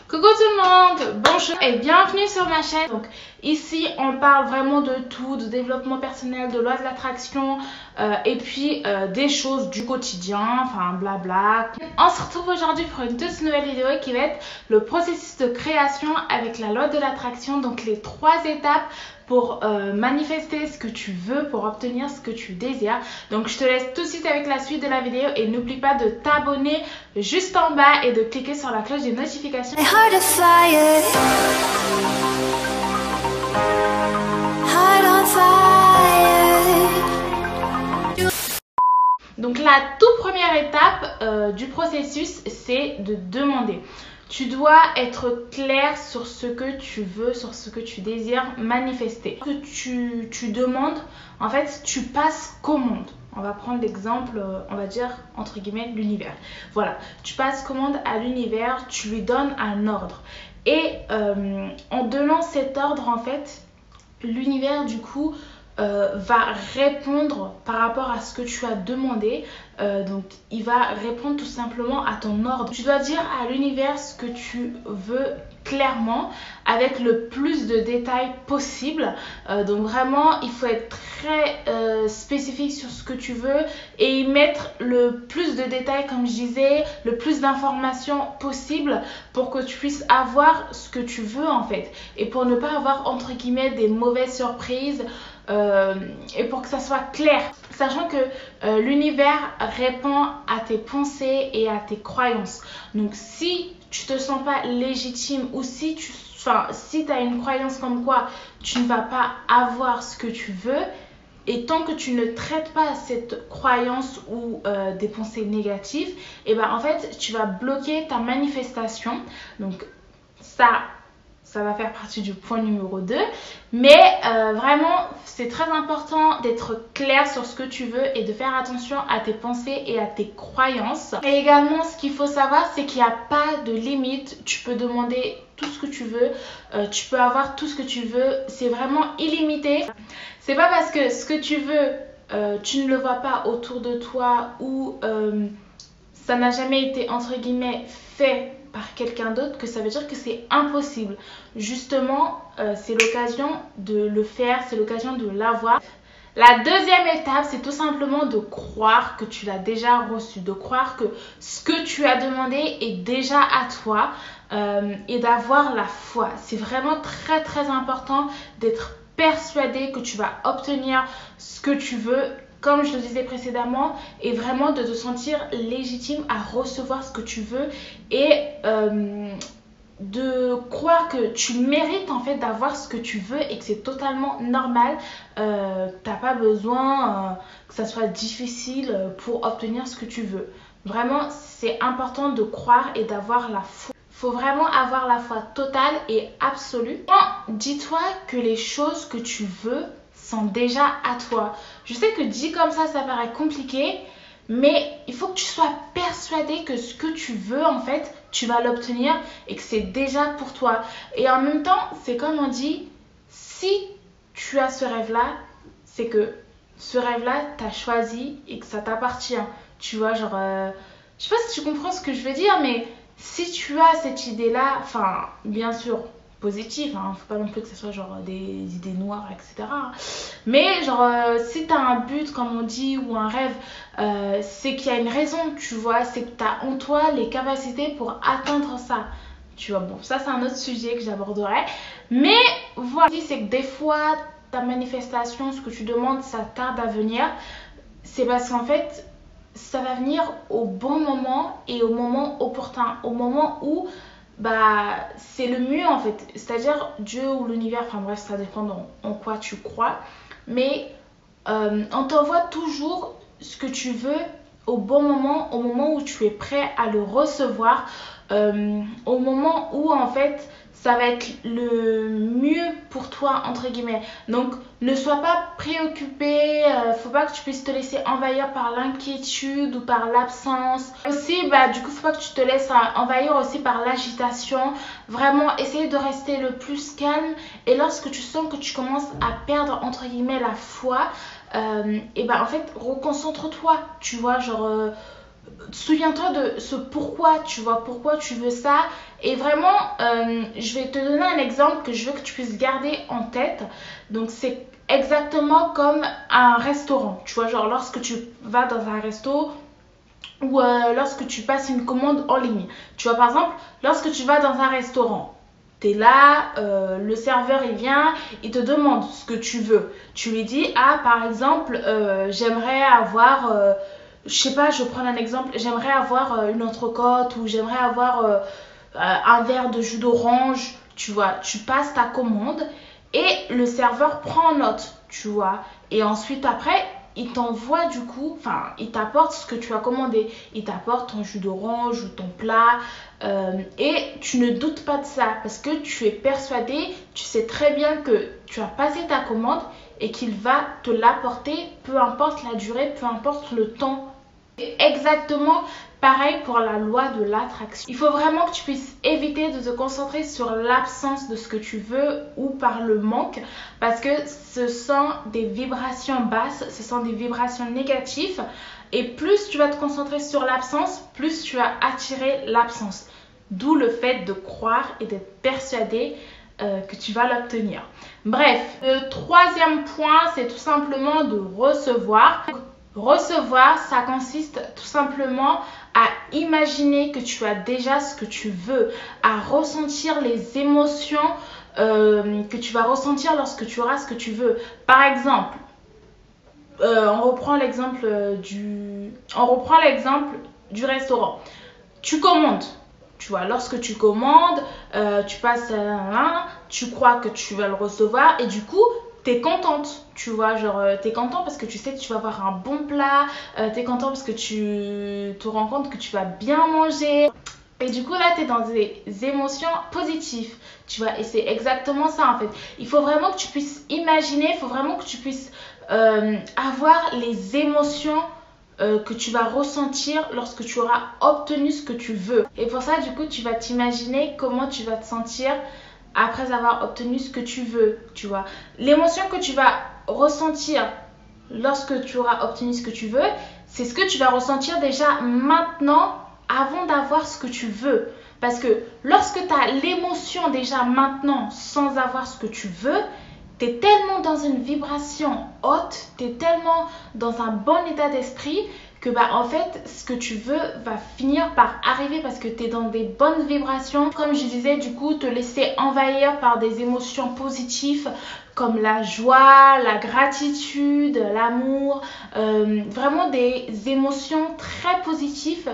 Coucou tout le monde, bonjour et bienvenue sur ma chaîne. Donc ici on parle vraiment de tout, de développement personnel, de loi de l'attraction et puis des choses du quotidien, enfin blabla. On se retrouve aujourd'hui pour une toute nouvelle vidéo qui va être le processus de création avec la loi de l'attraction. Donc les 3 étapes pour manifester ce que tu veux, pour obtenir ce que tu désires. Donc je te laisse tout de suite avec la suite de la vidéo et n'oublie pas de t'abonner juste en bas et de cliquer sur la cloche des notifications. Donc la toute première étape du processus, c'est de demander. Tu dois être clair sur ce que tu veux, sur ce que tu désires manifester. Que tu demandes, en fait, tu passes commande. On va prendre l'exemple, on va dire, entre guillemets, l'univers. Voilà, tu passes commande à l'univers, tu lui donnes un ordre. Et en donnant cet ordre, en fait, l'univers, du coup, va répondre par rapport à ce que tu as demandé. Donc il va répondre tout simplement à ton ordre. Tu dois dire à l'univers ce que tu veux clairement avec le plus de détails possible. Donc vraiment il faut être très spécifique sur ce que tu veux et y mettre le plus de détails, comme je disais, le plus d'informations possible pour que tu puisses avoir ce que tu veux en fait, et pour ne pas avoir entre guillemets des mauvaises surprises. Et pour que ça soit clair, sachant que l'univers répond à tes pensées et à tes croyances. Donc si tu te sens pas légitime ou si tu as une croyance comme quoi tu ne vas pas avoir ce que tu veux, et tant que tu ne traites pas cette croyance ou des pensées négatives, et ben en fait tu vas bloquer ta manifestation. Donc ça va faire partie du point numéro 2. Mais vraiment, c'est très important d'être clair sur ce que tu veux et de faire attention à tes pensées et à tes croyances. Et également, ce qu'il faut savoir, c'est qu'il n'y a pas de limite. Tu peux demander tout ce que tu veux. Tu peux avoir tout ce que tu veux. C'est vraiment illimité. C'est pas parce que ce que tu veux, tu ne le vois pas autour de toi ou ça n'a jamais été, entre guillemets, fait par quelqu'un d'autre, que ça veut dire que c'est impossible. Justement, c'est l'occasion de le faire, c'est l'occasion de l'avoir. La deuxième étape, c'est tout simplement de croire que tu l'as déjà reçu, de croire que ce que tu as demandé est déjà à toi et d'avoir la foi. C'est vraiment très très important d'être persuadé que tu vas obtenir ce que tu veux, comme je le disais précédemment, et vraiment de te sentir légitime à recevoir ce que tu veux et de croire que tu mérites en fait d'avoir ce que tu veux et que c'est totalement normal. T'as pas besoin que ça soit difficile pour obtenir ce que tu veux. Vraiment, c'est important de croire et d'avoir la foi. Faut vraiment avoir la foi totale et absolue. Dis-toi que les choses que tu veux sont déjà à toi. Je sais que dit comme ça paraît compliqué, mais il faut que tu sois persuadé que ce que tu veux en fait, tu vas l'obtenir et que c'est déjà pour toi. Et en même temps, c'est comme on dit, si tu as ce rêve-là, c'est que ce rêve-là, t'as choisi et que ça t'appartient. Tu vois, genre, je sais pas si tu comprends ce que je veux dire, mais si tu as cette idée-là, enfin, bien sûr, positif, hein, faut pas non plus que ce soit genre des idées noires, etc. Mais genre si t'as un but, comme on dit, ou un rêve, c'est qu'il y a une raison, tu vois, c'est que t'as en toi les capacités pour atteindre ça. Tu vois, bon, ça c'est un autre sujet que j'aborderai. Mais voilà, c'est que des fois, ta manifestation, ce que tu demandes, ça tarde à venir. C'est parce qu'en fait, ça va venir au bon moment et au moment opportun, au moment où c'est le mieux en fait, c'est-à-dire Dieu ou l'univers, enfin bref, ça dépend en quoi tu crois, mais on t'envoie toujours ce que tu veux au bon moment, au moment où tu es prêt à le recevoir, au moment où en fait ça va être le mieux pour toi entre guillemets. Donc ne sois pas préoccupé, faut pas que tu puisses te laisser envahir par l'inquiétude ou par l'absence. Aussi du coup faut pas que tu te laisses envahir aussi par l'agitation. Vraiment essaye de rester le plus calme, et lorsque tu sens que tu commences à perdre entre guillemets la foi, et en fait reconcentre-toi, tu vois, genre souviens-toi de ce pourquoi, tu vois, pourquoi tu veux ça. Et vraiment, je vais te donner un exemple que je veux que tu puisses garder en tête. Donc, c'est exactement comme un restaurant. Tu vois, genre lorsque tu vas dans un resto ou lorsque tu passes une commande en ligne. Tu vois, par exemple, lorsque tu vas dans un restaurant, tu es là, le serveur il vient, il te demande ce que tu veux. Tu lui dis, ah, par exemple, j'aimerais avoir, je sais pas, je vais prendre un exemple, j'aimerais avoir une entrecôte ou j'aimerais avoir un verre de jus d'orange. Tu vois, tu passes ta commande et le serveur prend en note, tu vois. Et ensuite, après, il t'envoie du coup, enfin, il t'apporte ce que tu as commandé. Il t'apporte ton jus d'orange ou ton plat. Et tu ne doutes pas de ça parce que tu es persuadé, tu sais très bien que tu as passé ta commande et qu'il va te l'apporter, peu importe la durée, peu importe le temps. Exactement pareil pour la loi de l'attraction. Il faut vraiment que tu puisses éviter de te concentrer sur l'absence de ce que tu veux ou par le manque parce que ce sont des vibrations basses, ce sont des vibrations négatives et plus tu vas te concentrer sur l'absence, plus tu vas attirer l'absence. D'où le fait de croire et d'être persuadé que tu vas l'obtenir. Bref, le troisième point, c'est tout simplement de recevoir. Recevoir, ça consiste tout simplement à imaginer que tu as déjà ce que tu veux, à ressentir les émotions que tu vas ressentir lorsque tu auras ce que tu veux. Par exemple, on reprend l'exemple du restaurant. Tu commandes. Tu vois, lorsque tu commandes, tu passes tu crois que tu vas le recevoir et du coup, t'es contente, tu vois, genre t'es content parce que tu sais que tu vas avoir un bon plat, t'es content parce que tu te rends compte que tu vas bien manger. Et du coup là t'es dans des émotions positives, tu vois, et c'est exactement ça en fait. Il faut vraiment que tu puisses imaginer, il faut vraiment que tu puisses avoir les émotions que tu vas ressentir lorsque tu auras obtenu ce que tu veux. Et pour ça du coup tu vas t'imaginer comment tu vas te sentir après avoir obtenu ce que tu veux, tu vois. L'émotion que tu vas ressentir lorsque tu auras obtenu ce que tu veux, c'est ce que tu vas ressentir déjà maintenant avant d'avoir ce que tu veux. Parce que lorsque tu as l'émotion déjà maintenant sans avoir ce que tu veux, tu es tellement dans une vibration haute, tu es tellement dans un bon état d'esprit que en fait ce que tu veux va finir par arriver parce que tu es dans des bonnes vibrations. Comme je disais, du coup te laisser envahir par des émotions positives comme la joie, la gratitude, l'amour, vraiment des émotions très positives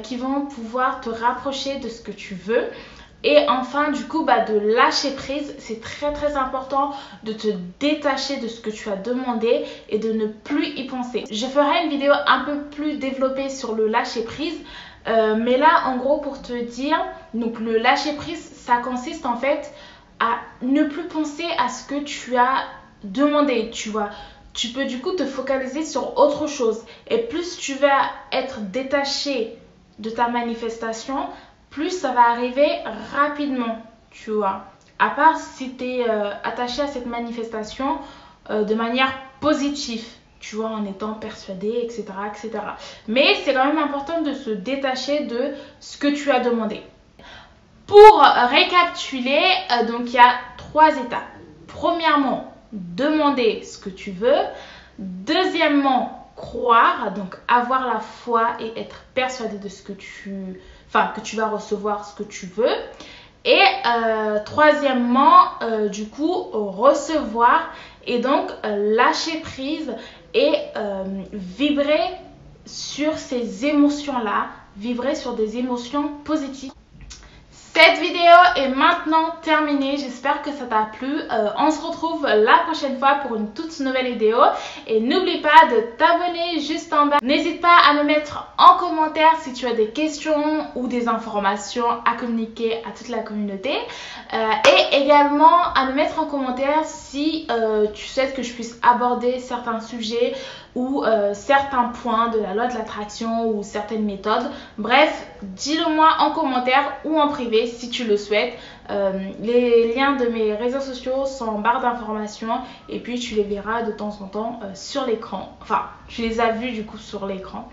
qui vont pouvoir te rapprocher de ce que tu veux. Et enfin du coup de lâcher prise, c'est très très important de te détacher de ce que tu as demandé et de ne plus y penser. Je ferai une vidéo un peu plus développée sur le lâcher prise, mais là en gros pour te dire, donc le lâcher prise ça consiste en fait à ne plus penser à ce que tu as demandé, tu vois. Tu peux du coup te focaliser sur autre chose et plus tu vas être détaché de ta manifestation, plus ça va arriver rapidement, tu vois. À part si tu es attaché à cette manifestation de manière positive, tu vois, en étant persuadé, etc., etc. Mais c'est quand même important de se détacher de ce que tu as demandé. Pour récapituler, donc il y a 3 étapes. Premièrement, demander ce que tu veux. Deuxièmement, croire, donc avoir la foi et être persuadé de ce que que tu vas recevoir ce que tu veux. Et troisièmement, du coup, recevoir et donc lâcher prise et vibrer sur ces émotions-là, vibrer sur des émotions positives. Cette vidéo est maintenant terminée, j'espère que ça t'a plu. On se retrouve la prochaine fois pour une toute nouvelle vidéo. Et n'oublie pas de t'abonner juste en bas. N'hésite pas à me mettre en commentaire si tu as des questions ou des informations à communiquer à toute la communauté. Et également à me mettre en commentaire si tu souhaites que je puisse aborder certains sujets ou certains points de la loi de l'attraction ou certaines méthodes. Bref, dis-le moi en commentaire ou en privé si tu le souhaites. Les liens de mes réseaux sociaux sont en barre d'informations et puis tu les verras de temps en temps sur l'écran. Enfin, tu les as vus du coup sur l'écran.